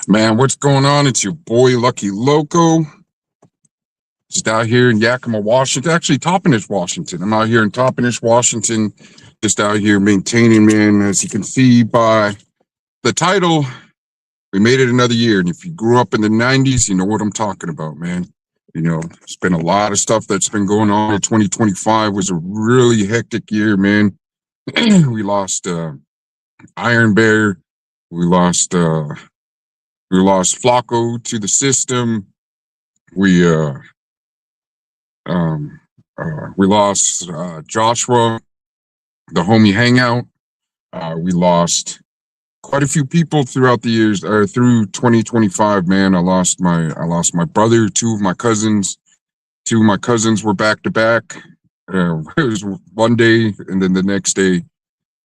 Man, what's going on? It's your boy Lucky Loco. Just out here in Yakima, Washington. Actually, Toppenish, Washington. I'm out here in Toppenish, Washington. Just out here maintaining, man. As you can see by the title, we made it another year. And if you grew up in the 90s, you know what I'm talking about, man. You know, it's been a lot of stuff that's been going on. 2025 was a really hectic year, man. We lost Iron Bear. We lost Flacco to the system. We we lost Joshua, the homie hangout. We lost quite a few people throughout the years, through 2025. Man, I lost my brother, two of my cousins. Two of my cousins were back to back. It was one day and then the next day,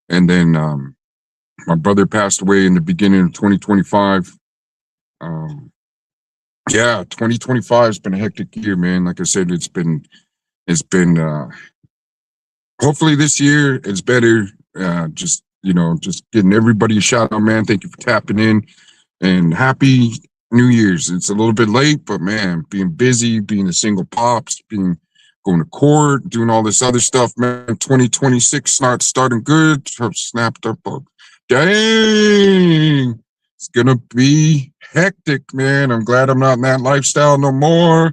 and then my brother passed away in the beginning of 2025. Yeah, 2025 has been a hectic year, man. Like I said, it's been hopefully this year it's better. Just getting everybody a shout out, man. Thank you for tapping in, and happy New Year's. It's a little bit late, but man, being busy, being a single pops, going to court, doing all this other stuff, man. 2026 not starting good. Snapped up. Dang. It's gonna be hectic, man. I'm glad I'm not in that lifestyle no more.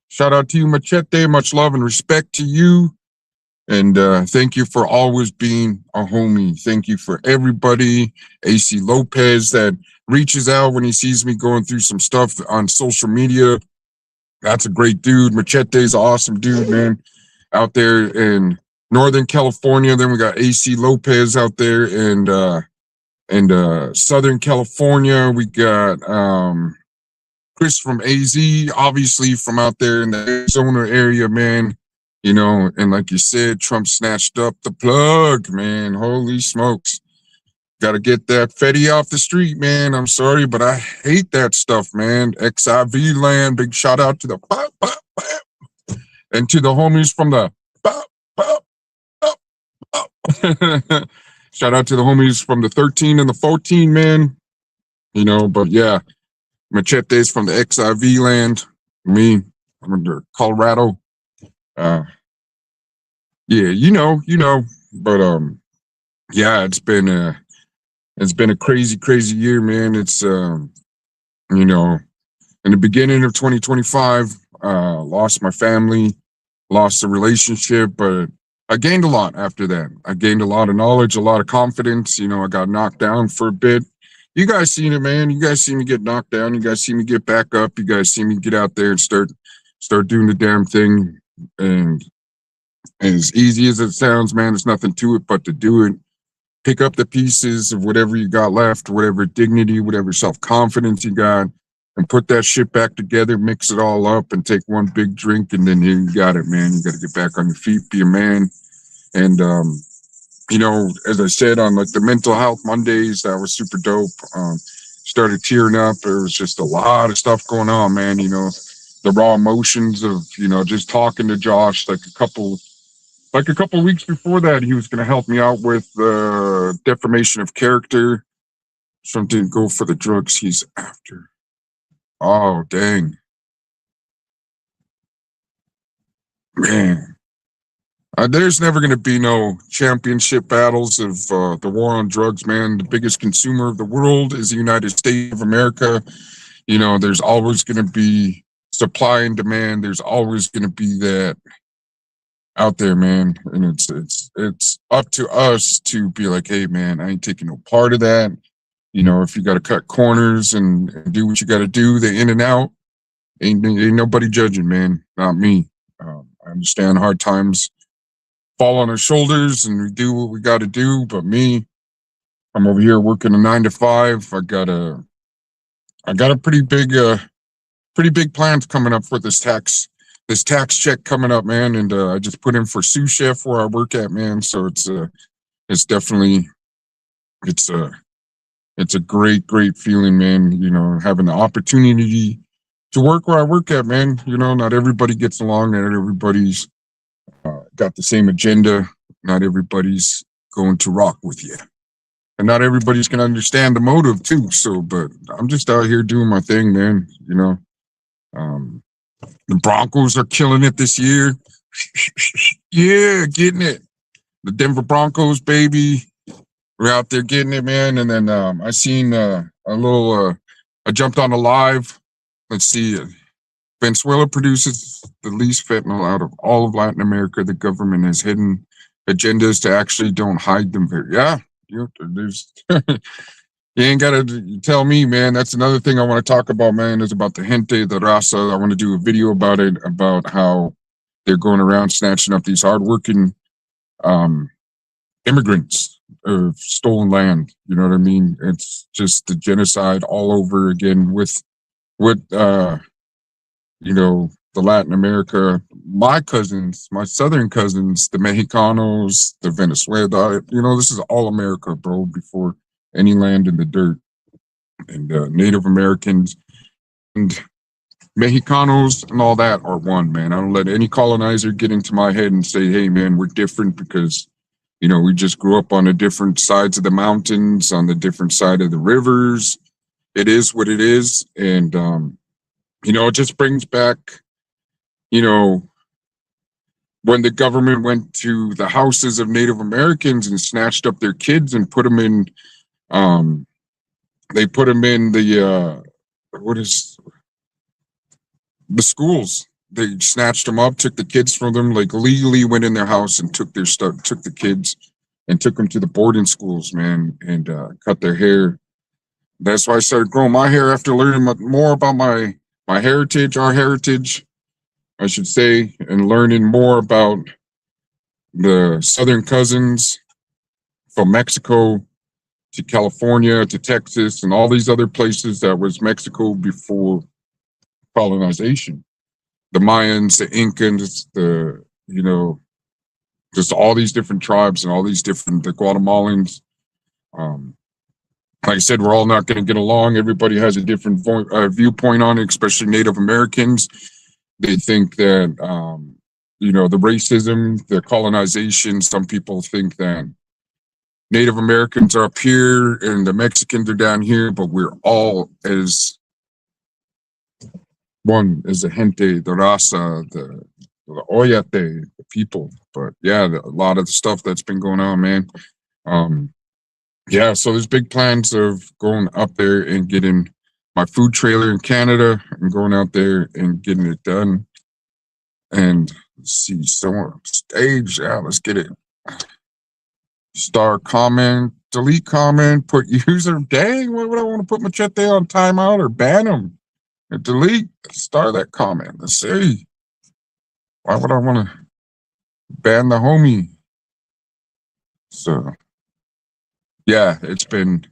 Shout out to you, Machete. Much love and respect to you. And thank you for always being a homie. Thank you for everybody. AC Lopez that reaches out when he sees me going through some stuff on social media. That's a great dude. Machete's an awesome dude, man. Out there in Northern California. Then we got AC Lopez out there and Southern California. We got Chris from AZ, obviously from out there in the Arizona area, man. You know, and like you said, Trump snatched up the plug, man. Holy smokes. Got to get that Fetty off the street, man. I'm sorry, but I hate that stuff, man. XIV land, big shout out to the pop, pop, pop, and to the homies from the pop, pop, pop, pop. Shout out to the homies from the 13 and the 14, man. You know, but yeah, Machete's from the XIV land. Me, I'm under Colorado. Yeah, you know. But yeah, it's been a crazy year, man. It's you know, in the beginning of 2025, lost my family, lost the relationship, but I gained a lot after that. I gained a lot of knowledge, a lot of confidence. You know, I got knocked down for a bit. You guys seen it, man. You guys see me get knocked down. You guys see me get back up. You guys see me get out there and start doing the damn thing. And as easy as it sounds, man, there's nothing to it but to do it. Pick up the pieces of whatever you got left, whatever dignity, whatever self-confidence you got, and put that shit back together, mix it all up, and take one big drink, and then you got it, man. You got to get back on your feet, be a man. And you know, as I said on like the mental health Mondays, that was super dope. Started tearing up. There was just a lot of stuff going on, man. You know, the raw emotions of, you know, just talking to Josh like a couple weeks before that. He was going to help me out with defamation of character. Trump didn't go for the drugs he's after. Oh, dang. Man. There's never going to be no championship battles of the war on drugs, man. The biggest consumer of the world is the United States of America. You know, there's always going to be supply and demand. There's always going to be that out there, man. And it's up to us to be like, hey, man, I ain't taking no part of that. You know, if you got to cut corners and do what you got to do, the in and out, ain't nobody judging, man. Not me. I understand hard times fall on our shoulders and we do what we got to do. But me, I'm over here working a 9 to 5. I got a pretty big plans coming up for this tax check coming up, man. And I just put in for sous chef where I work at, man. So it's definitely, it's a great feeling, man. You know, having the opportunity to work where I work at, man. You know, not everybody gets along. Not everybody's got the same agenda. Not everybody's going to rock with you. and not everybody's gonna understand the motive too. So, but I'm just out here doing my thing, man. Um, the Broncos are killing it this year. Yeah, getting it. The Denver Broncos, baby. We're out there getting it, man. And then I seen a little. I jumped on a live. Let's see. Venezuela produces the least fentanyl out of all of Latin America. The government has hidden agendas to actually don't hide them. Yeah, there's. You ain't gotta tell me, man. That's another thing I want to talk about, man. Is about the gente de raza. I want to do a video about it, about how they're going around snatching up these hardworking immigrants of stolen land. You know what I mean? It's just the genocide all over again with the Latin America. My cousins, my southern cousins, the Mexicanos, the Venezuela. This is all America, bro. Before any land in the dirt, and Native Americans and Mexicanos and all that are one, man. I don't let any colonizer get into my head and say, hey, man, we're different because, we just grew up on the different sides of the mountains, on the different side of the rivers. It is what it is. And, it just brings back, when the government went to the houses of Native Americans and snatched up their kids and put them in, they put them in the schools. They snatched them up, took the kids from them, like legally went in their house and took their stuff, took the kids and took them to the boarding schools, man, and cut their hair. That's why I started growing my hair after learning more about my heritage, our heritage, I should say, and learning more about the southern cousins from Mexico to California to Texas and all these other places that was Mexico before colonization. The Mayans, the Incans, just all these different tribes and all these different, the Guatemalans. Like I said, we're all not going to get along. Everybody has a different viewpoint on it, especially Native Americans. They think that, the racism, the colonization, some people think that Native Americans are up here and the Mexicans are down here, but we're all as one, as the gente, the raza, the oyate, the people. But yeah, a lot of the stuff that's been going on, man. Yeah, so there's big plans of going up there and getting my food trailer in Canada and going out there and getting it done. And let's see, someone stage. Yeah, let's get it. Star comment, delete comment, put user. Dang, what would I want to put Machete on timeout or ban him? And delete, star that comment. Let's see. Why would I want to ban the homie? So, yeah, it's been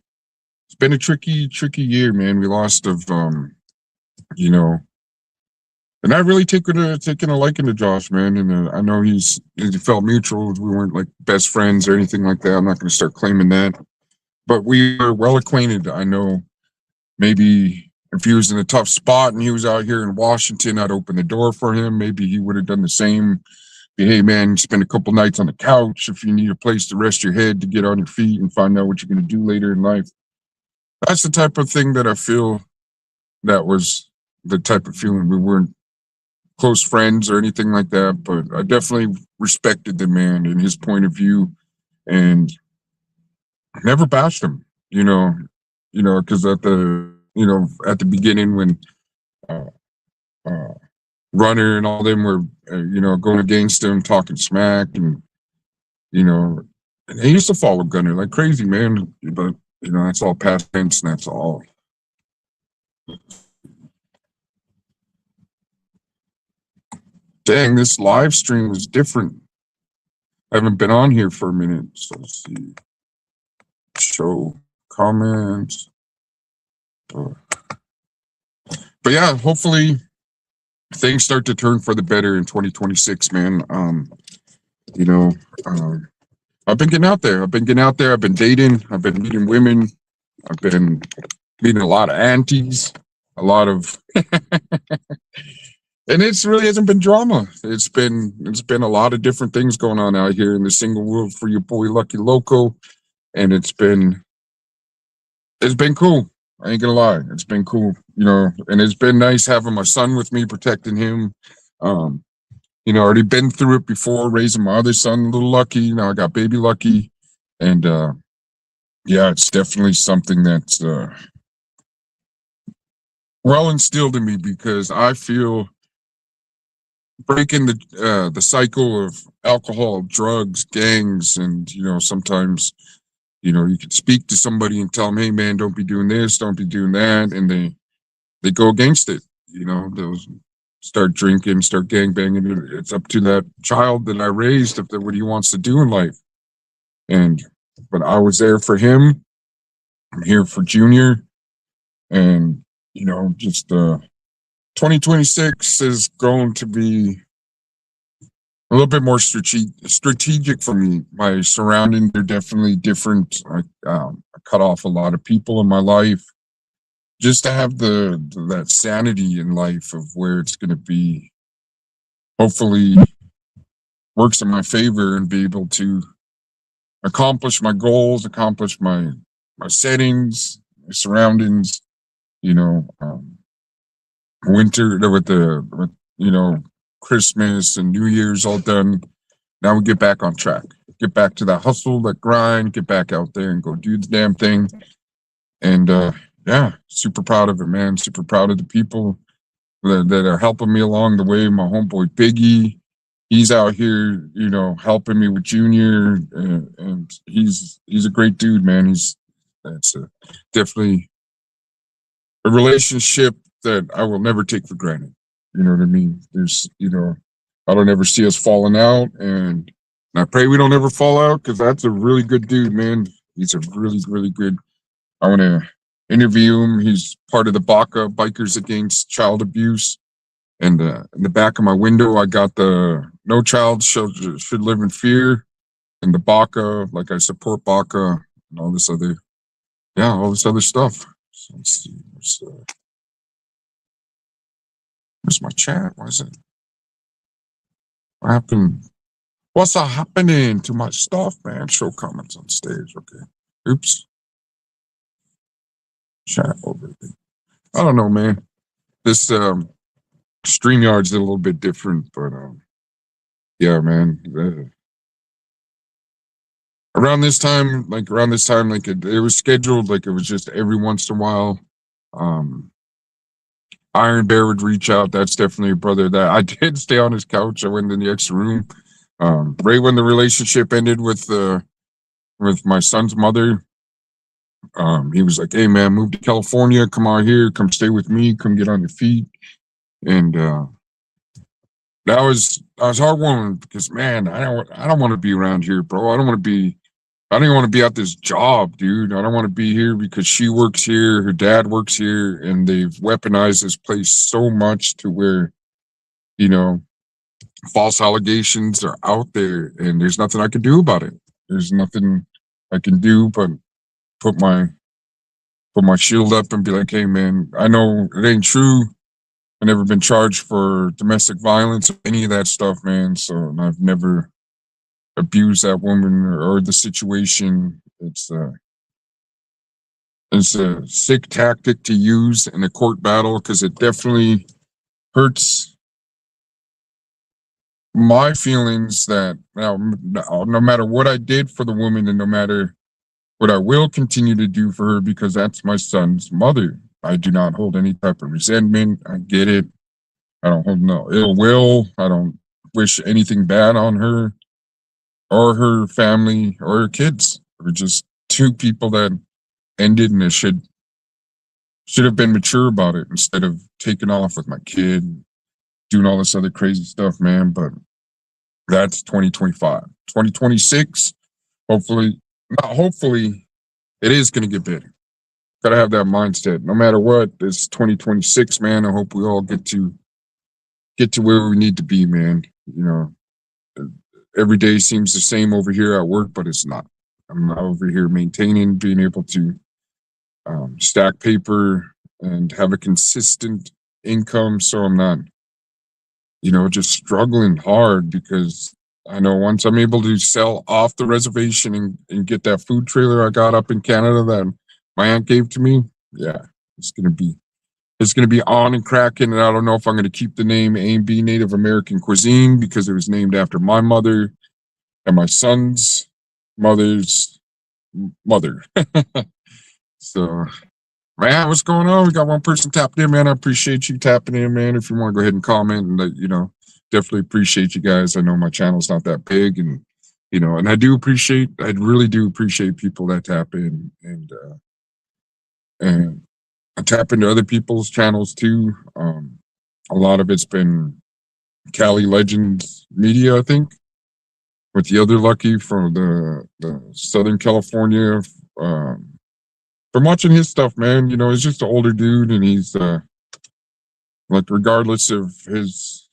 a tricky year, man. We lost of, and I really taken a liking to Josh, man. And I know he felt mutual. We weren't like best friends or anything like that. I'm not going to start claiming that, but we were well acquainted. I know maybe if he was in a tough spot and he was out here in Washington, I'd open the door for him. Maybe he would have done the same. Hey, man, spend a couple nights on the couch if you need a place to rest your head, to get on your feet and find out what you're going to do later in life. That's the type of thing that I feel that was the type of feeling. We weren't close friends or anything like that, but I definitely respected the man and his point of view and never bashed him, because at the beginning when Runner and all them were, going against him, talking smack, and and he used to follow Gunner like crazy, man. But that's all past tense, and that's all. Dang, this live stream was different. I haven't been on here for a minute, so let's see. Show comments. But yeah, hopefully things start to turn for the better in 2026, man. I've been getting out there. I've been dating. I've been meeting women. I've been meeting a lot of aunties, a lot of, and it's really hasn't been drama. It's been a lot of different things going on out here in the single world for your boy Lucky Loco, and it's been It's been cool. I ain't gonna lie. It's been cool, and it's been nice having my son with me, protecting him. Um, already been through it before, raising my other son, a little Lucky. Now I got baby Lucky. And yeah, it's definitely something that's well instilled in me because I feel breaking the cycle of alcohol, drugs, gangs, and sometimes you can speak to somebody and tell them, "Hey, man, don't be doing this, don't be doing that," and they go against it. They'll start drinking, start gang banging. It's up to that child that I raised if what he wants to do in life. And but I was there for him. I'm here for Junior, and just 2026 is going to be a little bit more strategic for me. My surroundings are definitely different. I cut off a lot of people in my life just to have that sanity in life of where it's going to be. Hopefully, works in my favor and be able to accomplish my goals, accomplish my settings, my surroundings. Winter with Christmas and New Year's all done. Now we get back on track. Get back to that hustle, that grind. Get back out there and go do the damn thing. And yeah, super proud of it, man. Super proud of the people that are helping me along the way. My homeboy Biggie, he's out here, helping me with Junior, and he's a great dude, man. That's definitely a relationship that I will never take for granted. You know what I mean? I don't ever see us falling out, and I pray we don't ever fall out because that's a really good dude, man. He's a really, really good. I want to interview him. He's part of the BACA, Bikers Against Child Abuse. And in the back of my window, I got the No Child Should Live in Fear, and the BACA, like I support BACA and all this other stuff. So let's see. Where's my chat? What is it? What happened? What's happening to my stuff, man? Show comments on stage. Okay. Oops. Chat over. I don't know, man. This StreamYard's a little bit different, but yeah, man. Around this time, like it was scheduled, like it was just every once in a while. Iron Bear would reach out. That's definitely a brother that I did stay on his couch. I went in the extra room. Right when the relationship ended with my son's mother, he was like, "Hey man, move to California. Come out here. Come stay with me. Come get on your feet." And that was heartwarming because man, I don't want to be around here, bro. I don't even want to be at this job, dude. I don't want to be here because she works here, her dad works here, and they've weaponized this place so much to where, false allegations are out there and there's nothing I can do about it. There's nothing I can do but put my shield up and be like, "Hey man, I know it ain't true. I've never been charged for domestic violence or any of that stuff, man. So I've never abuse that woman or the situation. It's a sick tactic to use in a court battle because it definitely hurts my feelings that no matter what I did for the woman and no matter what I will continue to do for her because that's my son's mother. I do not hold any type of resentment. I get it. I don't hold no ill will. I don't wish anything bad on her or her family or her kids. We're just two people that ended, and it should have been mature about it instead of taking off with my kid, doing all this other crazy stuff, man. But that's 2025. 2026, hopefully, not hopefully, it is going to get better. Got to have that mindset. No matter what, it's 2026, man. I hope we all get to where we need to be, man. Every day seems the same over here at work, but it's not. I'm over here maintaining, being able to stack paper and have a consistent income, so I'm not, just struggling hard because I know once I'm able to sell off the reservation and get that food trailer I got up in Canada that my aunt gave to me. Yeah, it's gonna be it's gonna be on and cracking. And I don't know if I'm gonna keep the name A&B Native American Cuisine because it was named after my mother and my son's mother's mother. So, man, what's going on? We got one person tapped in, man. I appreciate you tapping in, man. If you want to go ahead and comment and definitely appreciate you guys. I know my channel's not that big, and and I really do appreciate people that tap in and I tap into other people's channels too. A lot of it's been Cali Legends Media, I think, with the other Lucky from the Southern California. From watching his stuff, man, he's just an older dude, and he's like, regardless of his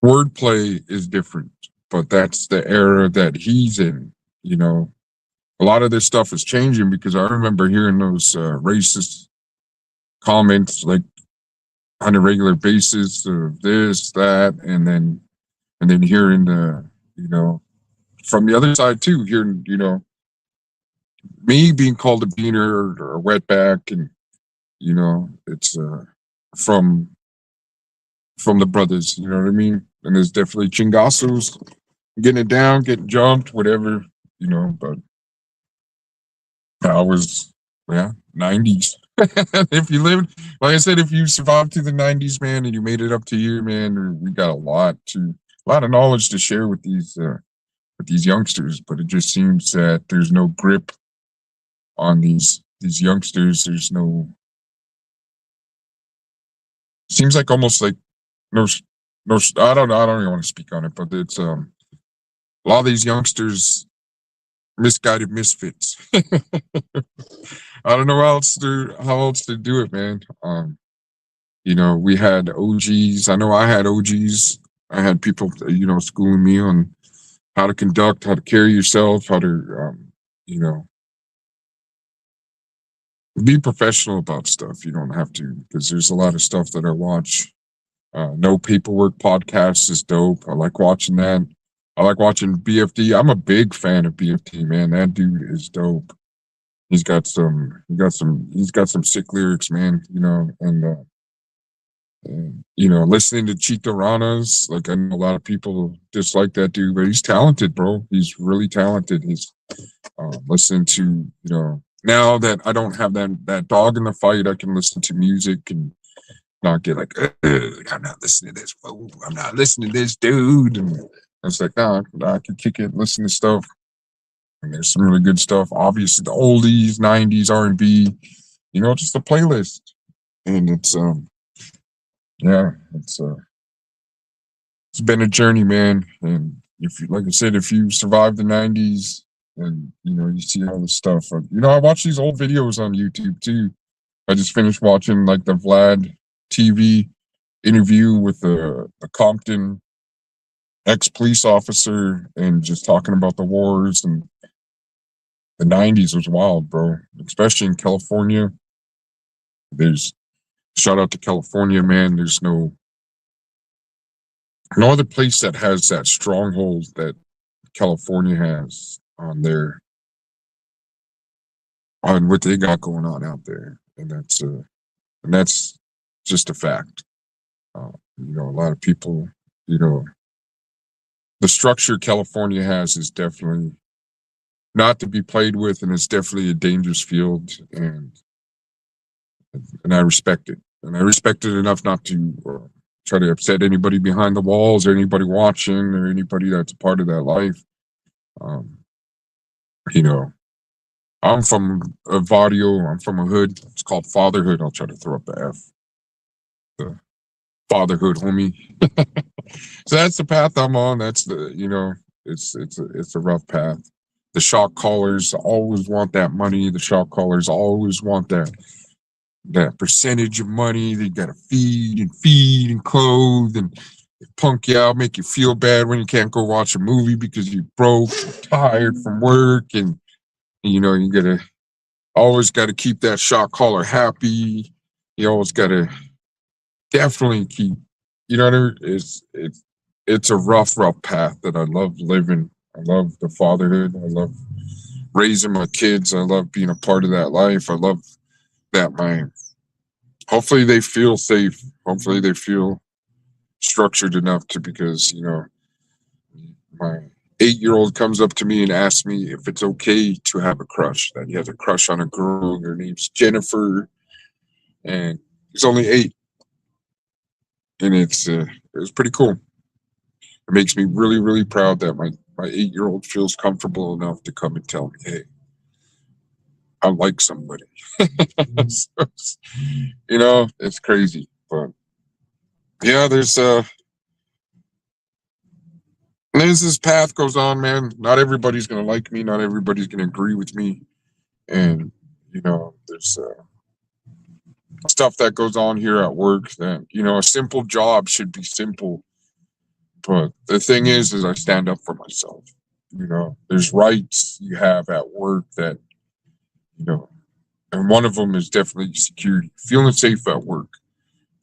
wordplay is different, but that's the era that he's in. A lot of this stuff is changing because I remember hearing those racist comments like on a regular basis of this, that, and then hearing from the other side too, hearing me being called a beaner or a wetback, and it's from the brothers, you know what I mean? And there's definitely chingasos, getting it down, getting jumped, whatever, but I was, yeah, 90s. If you lived, like I said, if you survived through the 90s, man, and you made it up to here, man, we got a lot of knowledge to share with these youngsters, but it just seems that there's no grip on these youngsters. There's no, seems like almost like no, I don't know. I don't even want to speak on it, but it's a lot of these youngsters, misguided misfits. I don't know how else to do it, man. We had OGs. I know I had OGs. I had people, schooling me on how to conduct, how to carry yourself, how to, be professional about stuff. You don't have to, because there's a lot of stuff that I watch. No Paperwork podcast is dope. I like watching that. I like watching BFD. I'm a big fan of BFD, man. That dude is dope. He's got some sick lyrics, man. Listening to Chito Ranas, like, I know a lot of people dislike that dude, but he's talented, bro. He's really talented. He's listening to, now that I don't have that dog in the fight, I can listen to music and not get like, I'm not listening to this fool. I'm not listening to this dude. And it's like, no, I can kick it, listen to stuff. And there's some really good stuff. Obviously, the oldies, 90s, R&B, just a playlist. And it's, it's been a journey, man. And if you, like I said, if you survive the 90s and, you see all this stuff, I watch these old videos on YouTube too. I just finished watching like the Vlad TV interview with a Compton ex-police officer, and just talking about the wars, and the 90s was wild, bro, especially in California. There's, shout out to California, man. There's no other place that has that stronghold that California has on what they got going on out there. And that's just a fact. A lot of people, the structure California has is definitely not to be played with, and it's definitely a dangerous field, and I respect it. And I respect it enough not to try to upset anybody behind the walls, or anybody watching, or anybody that's a part of that life. I'm from a barrio, I'm from a hood. It's called Fatherhood. I'll try to throw up the F. The fatherhood, homie. So that's the path I'm on. That's it's a rough path. The shot callers always want that money. The shot callers always want that percentage of money. They gotta feed and clothe and punk you out, make you feel bad when you can't go watch a movie because you're broke, you're tired from work, and you always gotta keep that shot caller happy. You always gotta definitely keep, what I mean? It's a rough path that I love living. I love the fatherhood. I love raising my kids. I love being a part of that life. I love that hopefully they feel safe. Hopefully they feel structured enough to, because, my 8-year-old comes up to me and asks me if it's okay to have a crush, that he has a crush on a girl. Her name's Jennifer, and he's only 8. And it was pretty cool. It makes me really, really proud that my 8-year-old feels comfortable enough to come and tell me, hey, I like somebody. So, it's crazy. But yeah, as this path goes on, man, not everybody's gonna like me, not everybody's gonna agree with me. And there's stuff that goes on here at work that, a simple job should be simple. But the thing is I stand up for myself. There's rights you have at work that, and one of them is definitely security, feeling safe at work,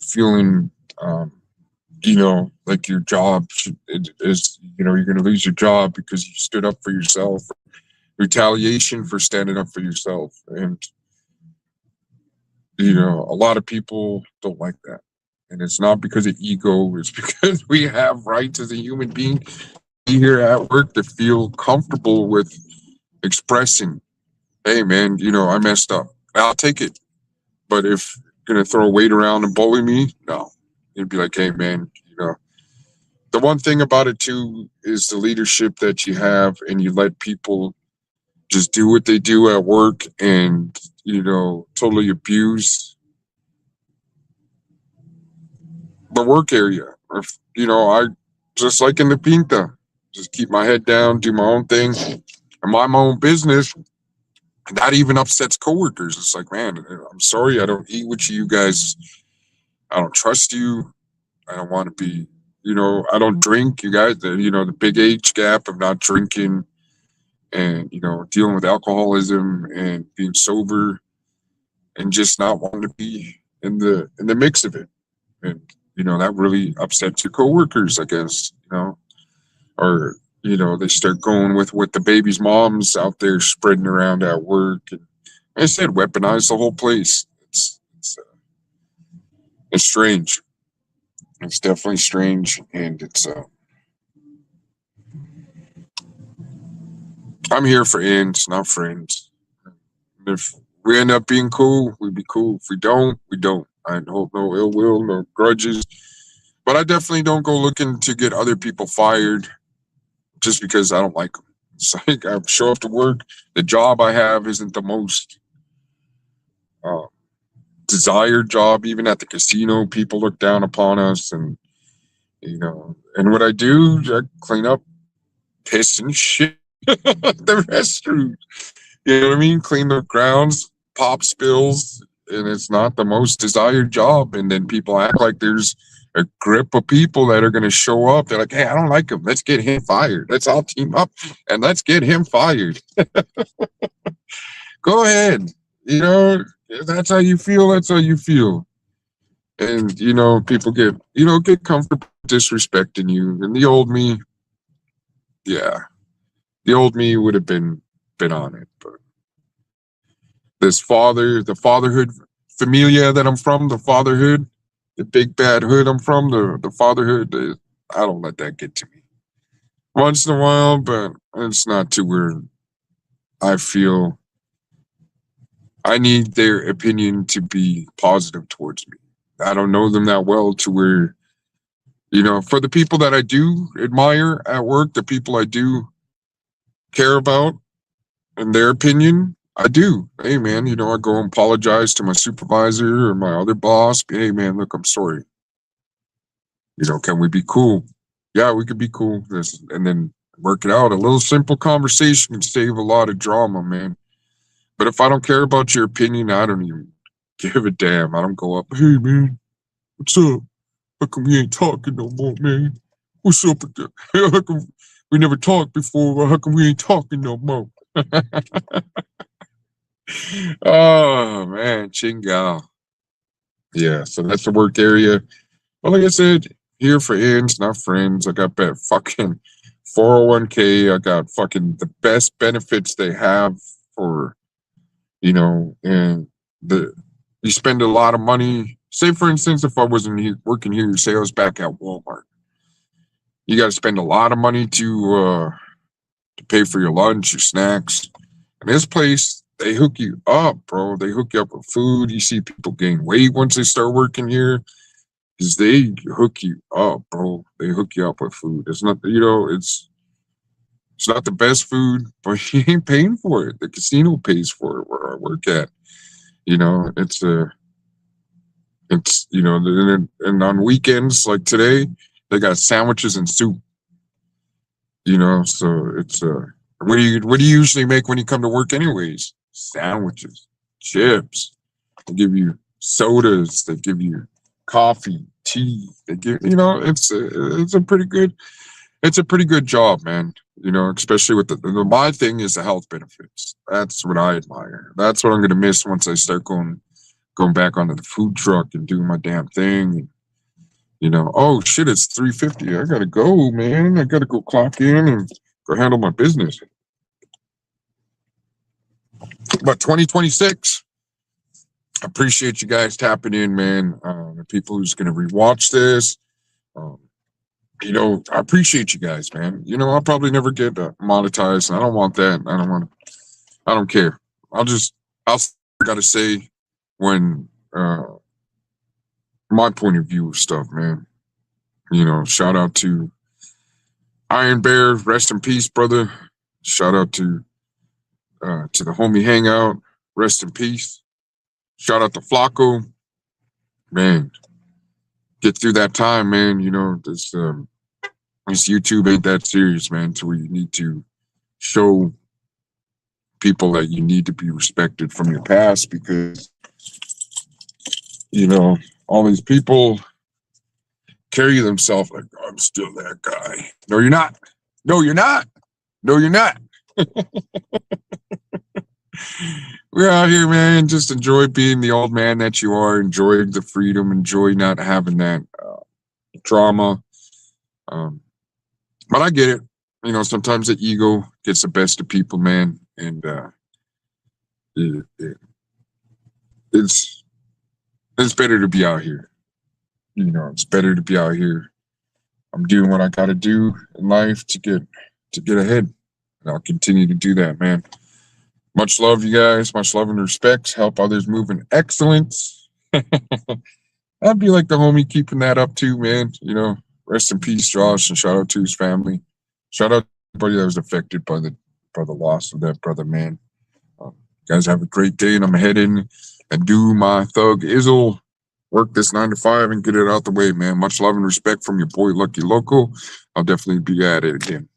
feeling, like your job is, you're going to lose your job because you stood up for yourself, retaliation for standing up for yourself. And, a lot of people don't like that. And it's not because of ego, it's because we have rights as a human being here at work to feel comfortable with expressing, hey man, I messed up. I'll take it. But if you're gonna throw weight around and bully me, no. You'd be like, hey man, the one thing about it too is the leadership that you have, and you let people just do what they do at work and, totally abuse the work area. I just like in the Pinta, just keep my head down, do my own thing, and mind my own business. And that even upsets coworkers. It's like, man, I'm sorry, I don't eat with you guys. I don't trust you. I don't want to be, I don't drink. You guys, the big age gap of not drinking and, dealing with alcoholism and being sober and just not wanting to be in the mix of it. And, that really upsets your coworkers, I guess, or, they start going with what the baby's mom's out there spreading around at work. And like I said, weaponize the whole place. It's strange. It's definitely strange, and I'm here for ends, not friends. If we end up being cool, we'd be cool. If we don't, we don't. I hold no ill will, no grudges. But I definitely don't go looking to get other people fired just because I don't like them. It's like I show up to work. The job I have isn't the most desired job. Even at the casino, people look down upon us, and and what I do, I clean up piss and shit the restroom. You know what I mean? Clean the grounds, pop spills, and it's not the most desired job. And then people act like there's a grip of people that are going to show up. They're like, hey, I don't like him. Let's get him fired. Let's all team up and let's get him fired. Go ahead. If that's how you feel. That's how you feel. And, people get comfortable disrespecting you. And the old me, yeah, the old me would have been on it. But the fatherhood familia that I'm from, the fatherhood, the big bad hood I'm from, the fatherhood, I don't let that get to me. Once in a while, but it's not to where I feel I need their opinion to be positive towards me. I don't know them that well to where, for the people that I do admire at work, the people I do care about and their opinion, I do. Hey, man, I go and apologize to my supervisor or my other boss. Hey, man, look, I'm sorry. Can we be cool? Yeah, we could be cool. And then work it out. A little simple conversation can save a lot of drama, man. But if I don't care about your opinion, I don't even give a damn. I don't go up, hey, man, what's up? How come we ain't talking no more, man? What's up with that? How come we never talked before? How come we ain't talking no more? Oh, man, Chingao. Yeah, so that's the work area. Well, like I said, here for ends, not friends. I got fucking 401k. I got fucking the best benefits they have for, and the you spend a lot of money. Say, for instance, if I wasn't working here, say I was back at Walmart, you got to spend a lot of money to pay for your lunch, your snacks. And this place, they hook you up, bro. They hook you up with food. You see people gain weight once they start working here because they hook you up, bro. They hook you up with food. It's not, it's not the best food, but you ain't paying for it. The casino pays for it where I work at. It's and on weekends like today, they got sandwiches and soup. So it's what do you usually make when you come to work anyways? Sandwiches, chips. They give you sodas. They give you coffee, tea. They give it's a pretty good job, man. Especially with my thing is the health benefits. That's what I admire. That's what I'm gonna miss once I start going back onto the food truck and doing my damn thing. Oh shit, it's 3:50. I gotta go, man. I gotta go clock in and go handle my business. But 2026, I appreciate you guys tapping in, man. The people who's gonna rewatch this, I appreciate you guys, man. I'll probably never get monetized. I don't want that. I don't care. I'll gotta say when my point of view of stuff, man. Shout out to Iron Bear, rest in peace, brother. Shout out to the homie Hangout, rest in peace. Shout out to Flacco, man. Get through that time, man. This YouTube ain't that serious, man. To where you need to show people that you need to be respected from your past because all these people carry themselves like I'm still that guy. No, you're not. No, you're not. No, you're not. We're out here, man. Just enjoy being the old man that you are. Enjoy the freedom. Enjoy not having that trauma. But I get it. Sometimes the ego gets the best of people, man. And it's better to be out here. It's better to be out here. I'm doing what I got to do in life to get ahead. And I'll continue to do that, man. Much love, you guys. Much love and respect. Help others move in excellence. I'd be like the homie keeping that up too, man. Rest in peace, Josh, and shout out to his family. Shout out to everybody that was affected by the loss of that brother, man. Guys, have a great day, and I'm heading and do my thug Izzle. Work this 9 to 5 and get it out the way, man. Much love and respect from your boy Lucky Loco. I'll definitely be at it again.